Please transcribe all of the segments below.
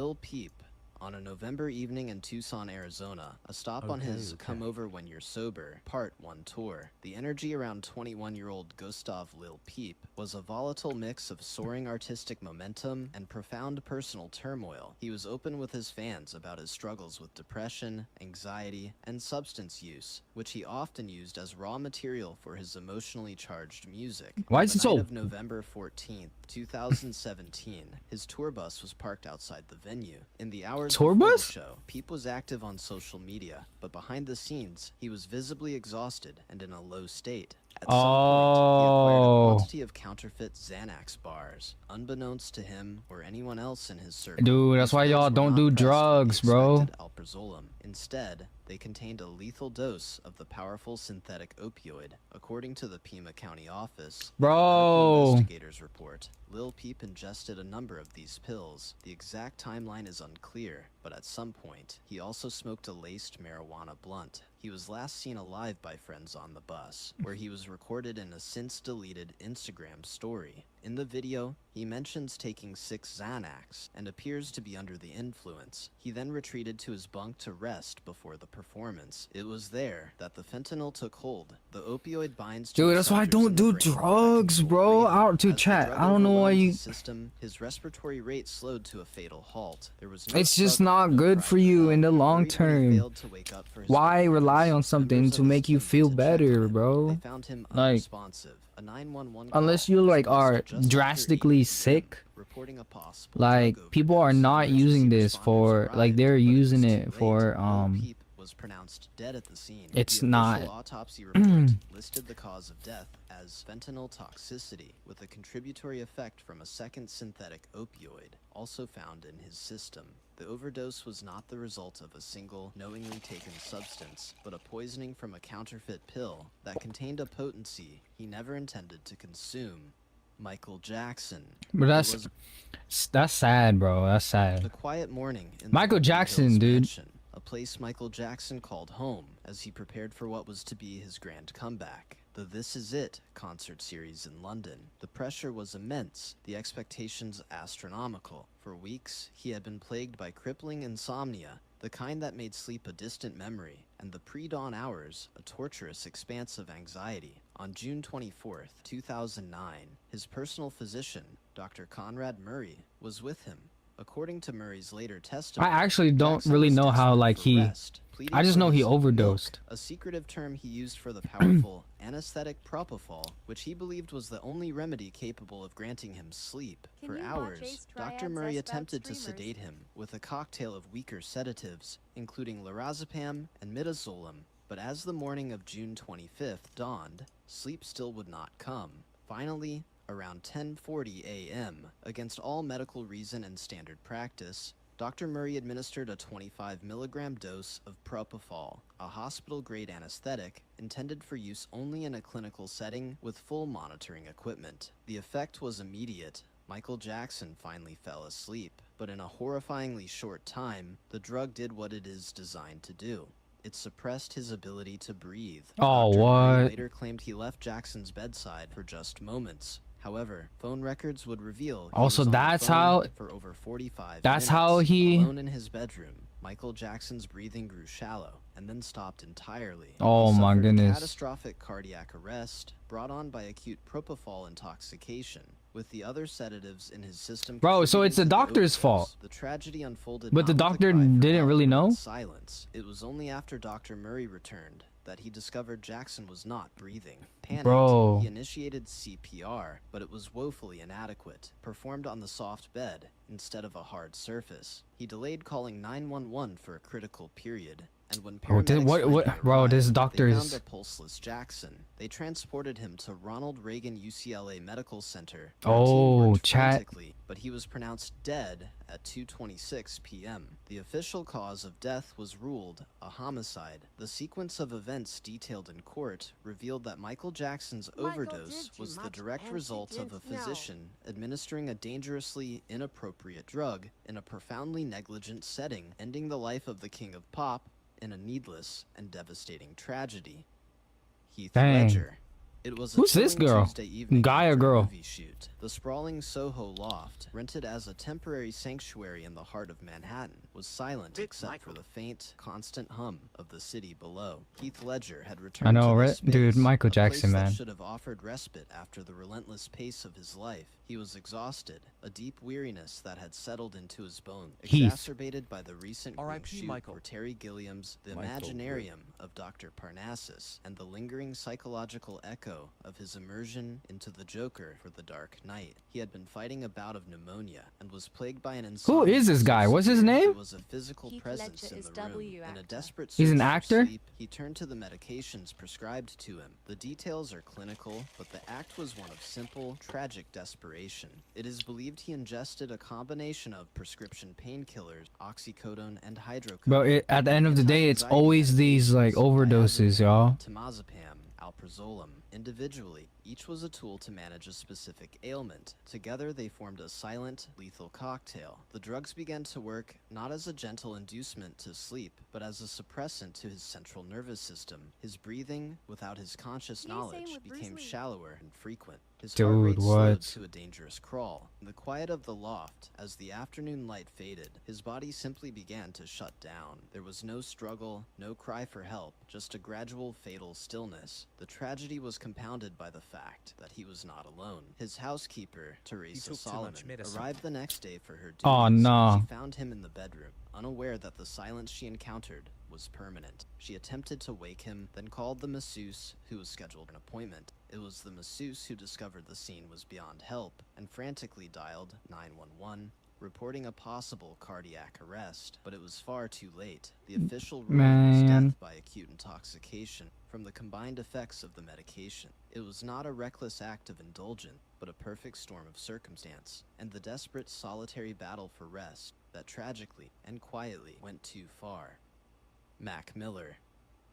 Lil Peep. On a November evening in Tucson, Arizona, a stop on his Come Over When You're Sober Part 1 tour, the energy around 21-year-old Gustav Lil Peep was a volatile mix of soaring artistic momentum and profound personal turmoil. He was open with his fans about his struggles with depression, anxiety, and substance use, which he often used as raw material for his emotionally charged music. Why On is the it so? night of November 14th, 2017, his tour bus was parked outside the venue. In the hours Tour before the bus? show, Peep was active on social media, but behind the scenes, he was visibly exhausted and in a low state. At some point, he acquired a quantity of counterfeit Xanax bars. Unbeknownst to him or anyone else in his circle, Dude, that's these why pills y'all were don't not do pressed with the drugs, bro. expected alprazolam. Instead, they contained a lethal dose of the powerful synthetic opioid. According to the Pima County office, Bro. investigators report, Lil Peep ingested a number of these pills. The exact timeline is unclear, but at some point, he also smoked a laced marijuana blunt. He was last seen alive by friends on the bus, where he was recorded in a since-deleted Instagram story. In the video, he mentions taking 6 Xanax and appears to be under the influence. He then retreated to his bunk to rest before the performance. It was there that the fentanyl took hold. The opioid binds to Dude, that's why I receptors don't in the do brain that drugs, control bro. breathing. Out to As the chat. drug I don't know why overwhelmed you. his system, his respiratory rate slowed to a fatal halt. There was no It's just struggle, not no good cry for you in the help. long Worried when he term. failed to wake up for his Why rely performance, on something members to of his make you team feel went to check on better, him. bro? They found him Like, unresponsive. A 911 unless call you was like placed are just after 8 drastically p.m., sick, reporting a possible like drug people are overdose. not using Emergency this responders for like arrived, they're but it was using too it late. for Lil Peep was pronounced dead at the scene. it's The not. official autopsy report listed the cause of death as fentanyl toxicity, with a contributory effect from a second synthetic opioid, also found in his system. The overdose was not the result of a single, knowingly taken substance, but a poisoning from a counterfeit pill that contained a potency he never intended to consume. Michael Jackson. But that's sad, bro. That's The sad. quiet morning in Michael the Beverly Jackson, Hills dude. mansion, a place Michael Jackson called home as he prepared for what was to be his grand comeback, the This Is It concert series in London. The pressure was immense, the expectations astronomical. For weeks, he had been plagued by crippling insomnia, the kind that made sleep a distant memory, and the pre-dawn hours a torturous expanse of anxiety. On June 24th, 2009, his personal physician, Dr. Conrad Murray, was with him. According to Murray's later testimony, I actually don't Jackson really was know how desperate like for he. rest, pleading I just for know he his overdosed. milk, a secretive term he used for the powerful anesthetic propofol, which he believed was the only remedy capable of granting him sleep. For hours, Dr. Murray attempted to sedate him with a cocktail of weaker sedatives, including lorazepam and midazolam, but as the morning of June 25th dawned, sleep still would not come. Finally, around 10:40 a.m., against all medical reason and standard practice, Dr. Murray administered a 25 milligram dose of propofol, a hospital-grade anesthetic intended for use only in a clinical setting with full monitoring equipment. The effect was immediate. Michael Jackson finally fell asleep, but in a horrifyingly short time, the drug did what it is designed to do. It suppressed his ability to breathe. Oh, Dr. Murray what? later claimed he left Jackson's bedside for just moments. However, phone records would reveal he Also, was on the that's phone how. for over 45 That's minutes. how he. Alone in his bedroom, Michael Jackson's breathing grew shallow and then stopped entirely. Oh He my suffered goodness. catastrophic cardiac arrest brought on by acute propofol intoxication, with the other sedatives in his system. Bro, so it's the doctor's fault. The tragedy unfolded But the not with a doctor cry for didn't help, really but know? in silence. It was only after Dr. Murray returned that he discovered Jackson was not breathing. Panicked, Bro. he initiated CPR, but it was woefully inadequate, performed on the soft bed instead of a hard surface. He delayed calling 911 for a critical period, and when Bro, paramedics bro, this arrived, doctor they found is. a pulseless Jackson. They transported him to Ronald Reagan UCLA Medical Center. Oh, chat. Frantically, but he was pronounced dead at 2:26 p.m. The official cause of death was ruled a homicide. The sequence of events detailed in court revealed that Michael Jackson's overdose was the direct result of a physician administering a dangerously inappropriate drug in a profoundly negligent setting, ending the life of the king of pop in a needless and devastating tragedy. Heath Dang. Ledger. It was a Who's this chilling girl? Tuesday evening Guy or after a girl? movie shoot. The sprawling Soho loft, rented as a temporary sanctuary in the heart of Manhattan, was silent except for the faint, constant hum of the city below. Heath Ledger had returned I know, to this right? space, Dude, Michael a place Jackson, that man. should have offered respite after the relentless pace of his life. He was exhausted, a deep weariness that had settled into his bones, Heath. exacerbated by the recent green shoot where Terry Gilliam's The Imaginarium of Dr. Parnassus and the lingering psychological echo of his immersion into the Joker for The Dark Knight. He had been fighting a bout of pneumonia and was plagued by an insomnia. Who is this guy? so What's his severe name? He was a physical Heath presence Ledger in is the room. W In a actor. desperate He's an search for actor? sleep, he turned to the medications prescribed to him. The details are clinical, but the act was one of simple, tragic desperation. It is believed he ingested a combination of prescription painkillers, oxycodone, and hydrocodone. Bro, at the end of the day, it's Anti-anxiety always these like medications, overdoses, diazepam, y'all. Temazepam, alprazolam. Individually, each was a tool to manage a specific ailment. Together, they formed a silent, lethal cocktail. The drugs began to work not as a gentle inducement to sleep, but as a suppressant to his central nervous system. His breathing, without his conscious knowledge, became shallower and frequent. His heart Dude, rate slowed what? to a dangerous crawl. In the quiet of the loft, as the afternoon light faded, his body simply began to shut down. There was no struggle, no cry for help, just a gradual, fatal stillness. The tragedy was compounded by the fact that he was not alone. His housekeeper, Teresa Solomon, arrived the next day for her duties. Oh, no. She found him in the bedroom, unaware that the silence she encountered was permanent. She attempted to wake him, then called the masseuse who was scheduled an appointment. It was the masseuse who discovered the scene was beyond help and frantically dialed 911, reporting a possible cardiac arrest, but it was far too late. The official ruling was Man. death by acute intoxication from the combined effects of the medication. It was not a reckless act of indulgence, but a perfect storm of circumstance, and the desperate solitary battle for rest that tragically and quietly went too far. Mac Miller.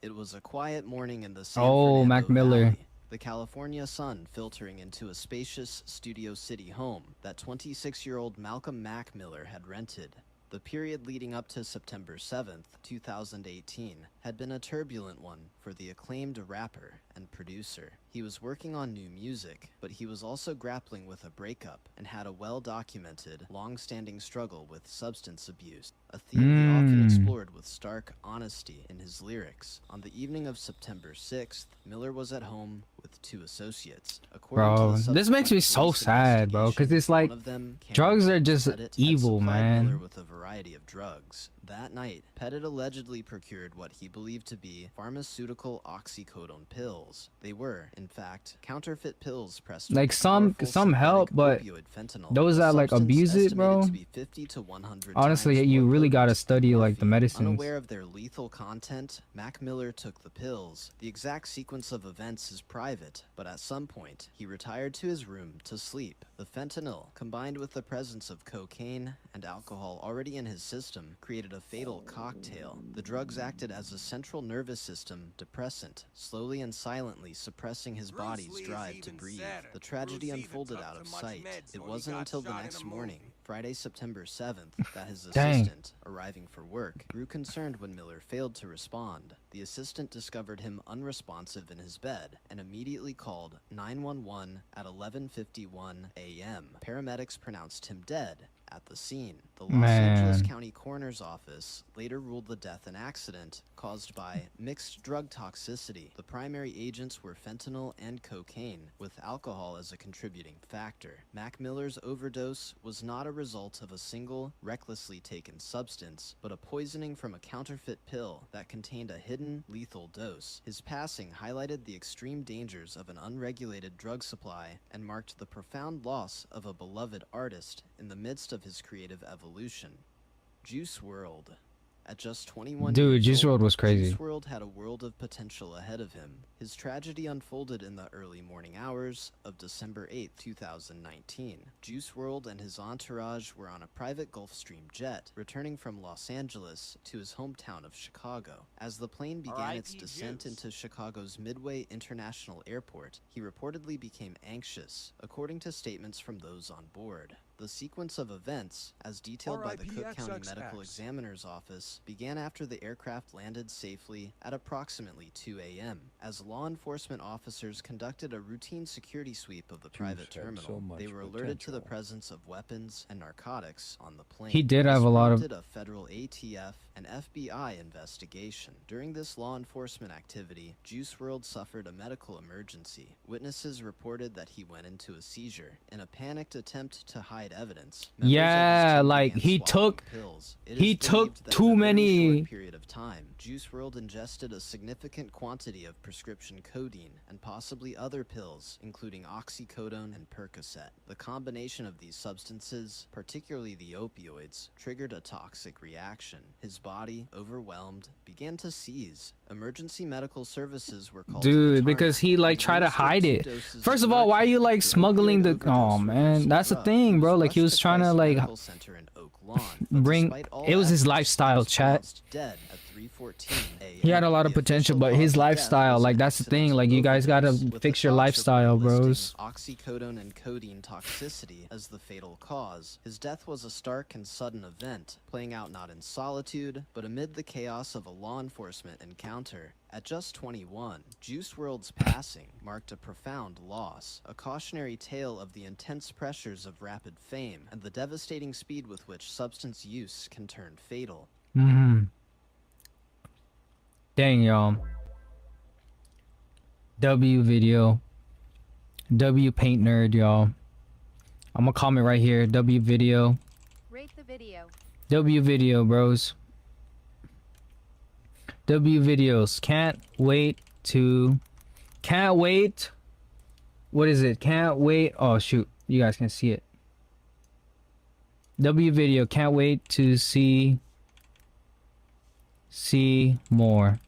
It was a quiet morning in the San Oh, Fernando Mac Miller. Valley. The California sun filtering into a spacious Studio City home that 26-year-old Malcolm Mac Miller had rented. The period leading up to September 7th, 2018, had been a turbulent one for the acclaimed rapper and producer. He was working on new music, but he was also grappling with a breakup and had a well-documented, long-standing struggle with substance abuse, a theme he often explored with stark honesty in his lyrics. On the evening of September 6th, Miller was at home with two associates. According Bro, to the this makes me so subsequent sad, bro, because investigation, it's like one of them, drugs Cameron are just Pettit, had evil, supplied Miller man. with a variety of drugs. That night, Pettit allegedly procured what he believed to be pharmaceutical oxycodone pills. They were, in fact, counterfeit pills pressed Like, with some powerful help, synthetic but opioid fentanyl, those a that like substance abuse it, estimated bro. to be 50 to 100 Honestly, times you more really gotta potent study than like the morphine. medicines. Unaware of their lethal content, Mac Miller took the pills. The exact sequence of events is private, but at some point, he retired to his room to sleep. The fentanyl, combined with the presence of cocaine and alcohol already in his system, created a fatal cocktail. The drugs acted as a central nervous system depressant, slowly and silently suppressing his body's drive to breathe. The tragedy unfolded out of sight. It wasn't until the next morning, Friday, September 7th, that his Dang. assistant, arriving for work, grew concerned when Miller failed to respond. The assistant discovered him unresponsive in his bed and immediately called 911 at 11:51 a.m. Paramedics pronounced him dead at the scene. The Los Angeles Man. County Coroner's Office later ruled the death an accident caused by mixed drug toxicity. The primary agents were fentanyl and cocaine, with alcohol as a contributing factor. Mac Miller's overdose was not a result of a single, recklessly taken substance, but a poisoning from a counterfeit pill that contained a hidden, lethal dose. His passing highlighted the extreme dangers of an unregulated drug supply and marked the profound loss of a beloved artist in the midst of his creative evolution. Juice WRLD. At just 21 Dude, years Juice old, WRLD was crazy. Juice WRLD had a world of potential ahead of him. His tragedy unfolded in the early morning hours of December 8, 2019. Juice WRLD and his entourage were on a private Gulfstream jet, returning from Los Angeles to his hometown of Chicago. As the plane began its descent into Chicago's Midway International Airport, he reportedly became anxious, according to statements from those on board. The sequence of events, as detailed by the Cook County Medical Examiner's Office, began after the aircraft landed safely at approximately 2 a.m. As law enforcement officers conducted a routine security sweep of the private terminal, they were alerted to the presence of weapons and narcotics on the plane. He did have a lot of... a federal ATF and FBI investigation. During this law enforcement activity, Juice WRLD suffered a medical emergency. Witnesses reported that he went into a seizure. In a panicked attempt to hide evidence, yeah, like he took too many. Period of time, Juice WRLD ingested a significant quantity of prescription codeine and possibly other pills, including oxycodone and Percocet. The combination of these substances, particularly the opioids, triggered a toxic reaction. His body, overwhelmed, began to seize. Emergency medical services were called. Dude, because he like tried to hide it. First of all, why are you like smuggling the... Oh man, that's the thing, bro. Like he was trying to like bring... It was his lifestyle, chat. He had a lot of potential, but his lifestyle, like that's the thing. Like you guys gotta fix your lifestyle, bros. Oxycodone and codeine toxicity as the fatal cause. His death was a stark and sudden event, playing out not in solitude, but amid the chaos of a law enforcement encounter. At just 21, Juice WRLD's passing marked a profound loss, a cautionary tale of the intense pressures of rapid fame and the devastating speed with which substance use can turn fatal. Dang, y'all. W video. W paint nerd, y'all. I'm gonna comment right here. W video. Rate the video. W video, bros. W videos. Can't wait. What is it? Can't wait. Oh shoot, you guys can see it. W video. Can't wait to see more.